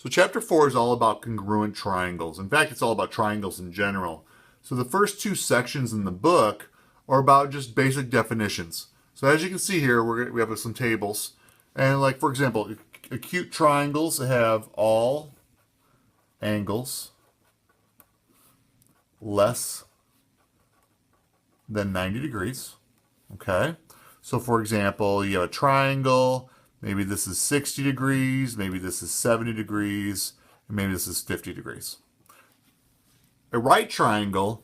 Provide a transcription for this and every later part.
So chapter 4 is all about congruent triangles. In fact, it's all about triangles in general. So the first two sections in the book are about just basic definitions. So as you can see here, we have some tables. And like, for example, acute triangles have all angles less than 90 degrees. Okay? So for example, you have a triangle. Maybe this is 60 degrees, maybe this is 70 degrees, and maybe this is 50 degrees. A right triangle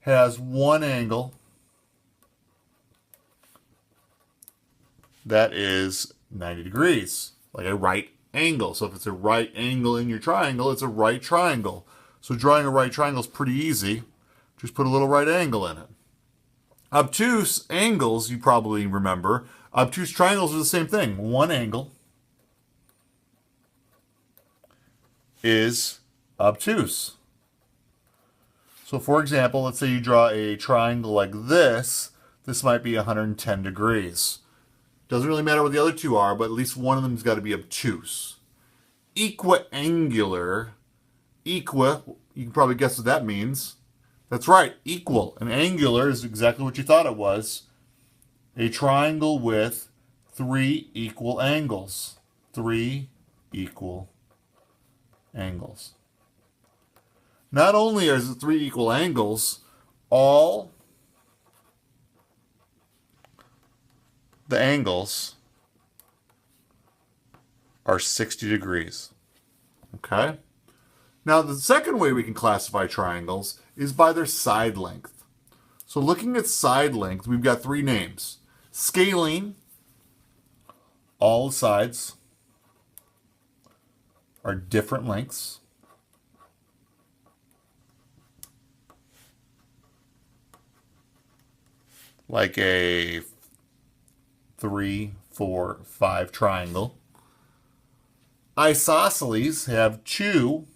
has one angle that is 90 degrees, like a right angle. So if it's a right angle in your triangle, it's a right triangle. So drawing a right triangle is pretty easy. Just put a little right angle in it. Obtuse angles, you probably remember. Obtuse triangles are the same thing. One angle is obtuse. So for example, let's say you draw a triangle like this. This might be 110 degrees. Doesn't really matter what the other two are, but at least one of them's got to be obtuse. Equiangular. You can probably guess what that means. That's right, equal. And angular is exactly what you thought it was. A triangle with three equal angles. Three equal angles. Not only are it three equal angles, all the angles are 60 degrees. Okay? Now, the second way we can classify triangles is by their side length. So looking at side length, we've got three names. Scalene, all sides are different lengths. Like a 3, 4, 5 triangle. Isosceles have two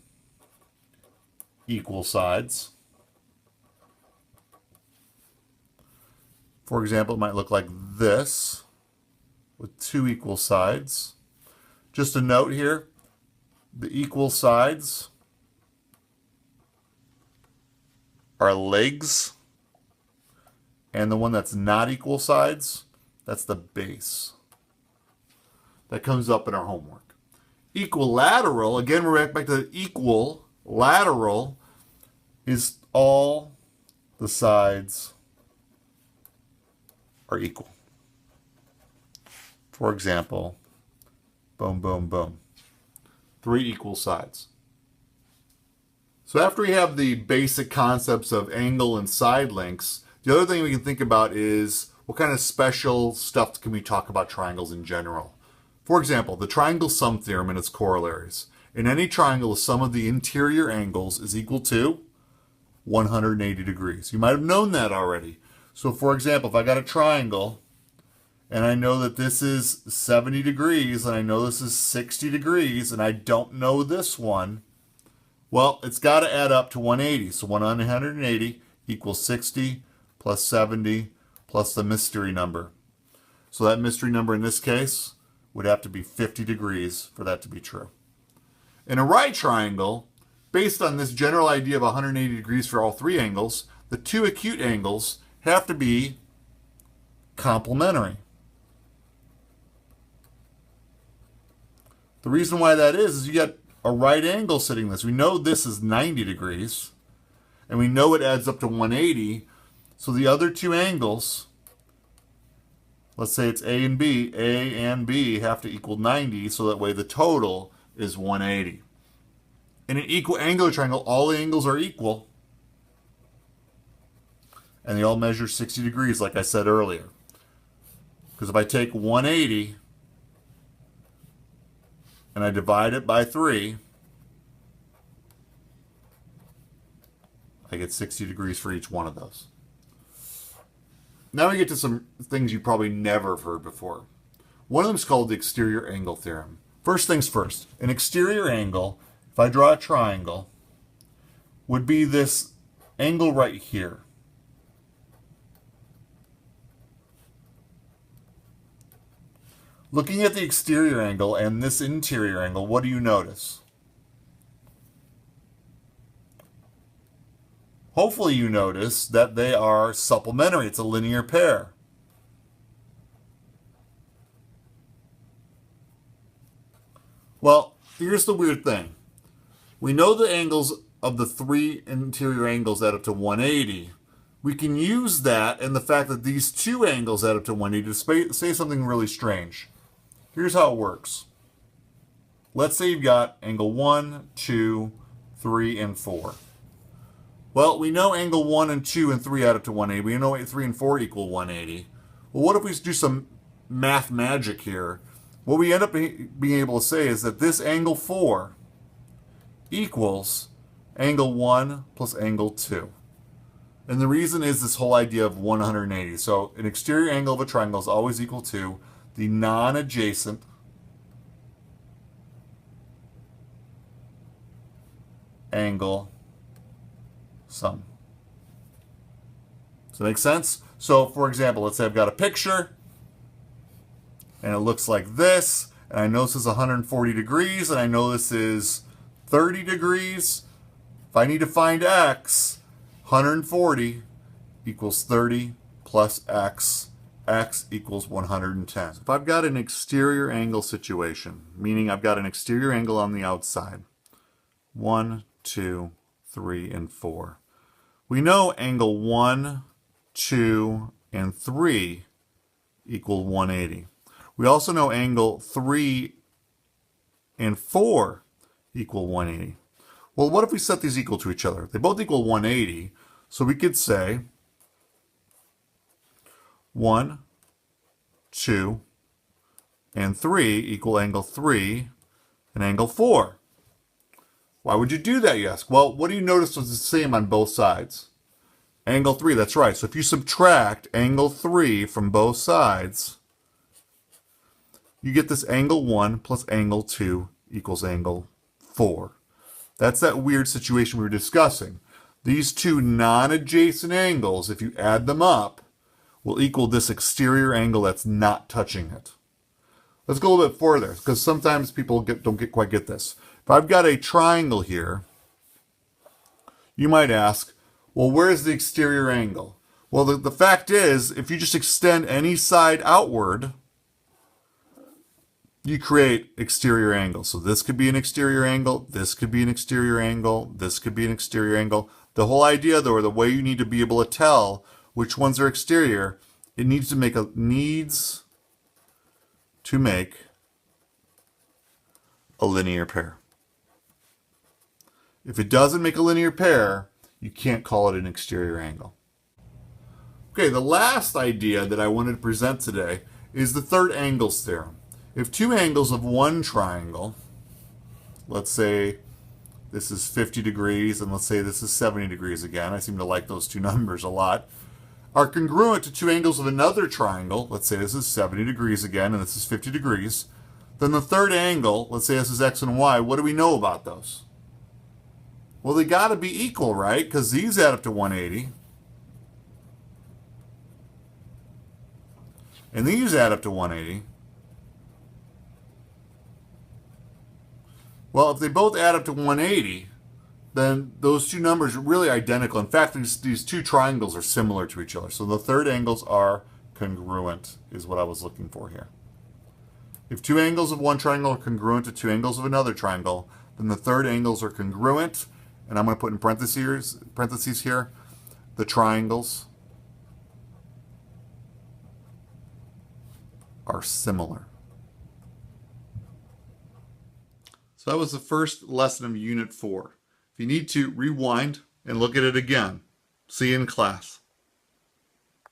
equal sides. For example, it might look like this with two equal sides. Just a note here, the equal sides are legs, and the one that's not equal sides, that's the base. That comes up in our homework. Equilateral, again, we're back to equal. Lateral is all the sides are equal. For example, boom, boom, boom. Three equal sides. So after we have the basic concepts of angle and side lengths, the other thing we can think about is what kind of special stuff can we talk about triangles in general. For example, the triangle sum theorem and its corollaries. In any triangle, the sum of the interior angles is equal to 180 degrees. You might have known that already. So for example, if I got a triangle and I know that this is 70 degrees and I know this is 60 degrees and I don't know this one, well, it's got to add up to 180. So 180 equals 60 plus 70 plus the mystery number. So that mystery number in this case would have to be 50 degrees for that to be true. In a right triangle, based on this general idea of 180 degrees for all three angles, the two acute angles have to be complementary. The reason why that is you got a right angle sitting this. We know this is 90 degrees, and we know it adds up to 180. So the other two angles, let's say it's A and B have to equal 90, so that way the total is 180. In an equal angular triangle, all the angles are equal, and they all measure 60 degrees, like I said earlier. Because if I take 180 and I divide it by 3, I get 60 degrees for each one of those. Now we get to some things you probably never have heard before. One of them is called the exterior angle theorem. First things first, an exterior angle, if I draw a triangle, would be this angle right here. Looking at the exterior angle and this interior angle, what do you notice? hopefully you notice that they are supplementary. It's a linear pair. Well, here's the weird thing. We know the angles of the three interior angles add up to 180. We can use that and the fact that these two angles add up to 180 to say something really strange. Here's how it works. Let's say you've got angle 1, 2, 3, and 4. Well, we know angle 1 and 2 and 3 add up to 180. We know 3 and 4 equal 180. Well, what if we do some math magic here? What we end up being able to say is that this angle 4 equals angle 1 plus angle 2. And the reason is this whole idea of 180. So an exterior angle of a triangle is always equal to the non-adjacent angle sum. Does that make sense? So for example, let's say I've got a picture and it looks like this, and I know this is 140 degrees, and I know this is 30 degrees. If I need to find x, 140 equals 30 plus x, x equals 110. So if I've got an exterior angle situation, meaning I've got an exterior angle on the outside, 1, 2, 3, and 4. We know angle 1, 2, and 3 equal 180. We also know angle 3 and 4 equal 180. Well, what if we set these equal to each other? They both equal 180, so we could say 1, 2, and 3 equal angle 3 and angle 4. Why would you do that, you ask? Well, what do you notice was the same on both sides? Angle 3, that's right. So if you subtract angle 3 from both sides, you get this angle 1 plus angle 2 equals angle 4. That's that weird situation we were discussing. These two non-adjacent angles, if you add them up, will equal this exterior angle that's not touching it. Let's go a little bit further, because sometimes people don't quite get this. If I've got a triangle here, you might ask, well, where's the exterior angle? Well, the fact is, if you just extend any side outward, you create exterior angles. So this could be an exterior angle, this could be an exterior angle, this could be an exterior angle. The whole idea, though, or the way you need to be able to tell which ones are exterior, it needs to make a linear pair. If it doesn't make a linear pair, you can't call it an exterior angle. Okay, the last idea that I wanted to present today is the third angles theorem. If two angles of one triangle, let's say this is 50 degrees and let's say this is 70 degrees again, I seem to like those two numbers a lot, are congruent to two angles of another triangle, let's say this is 70 degrees again and this is 50 degrees, then the third angle, let's say this is x and y, what do we know about those? Well, they got to be equal, right? Because these add up to 180. And these add up to 180. Well, if they both add up to 180, then those two numbers are really identical. In fact, these two triangles are similar to each other. So the third angles are congruent, is what I was looking for here. If two angles of one triangle are congruent to two angles of another triangle, then the third angles are congruent. And I'm going to put in parentheses here, the triangles are similar. So that was the first lesson of Unit 4. If you need to, rewind and look at it again. See you in class.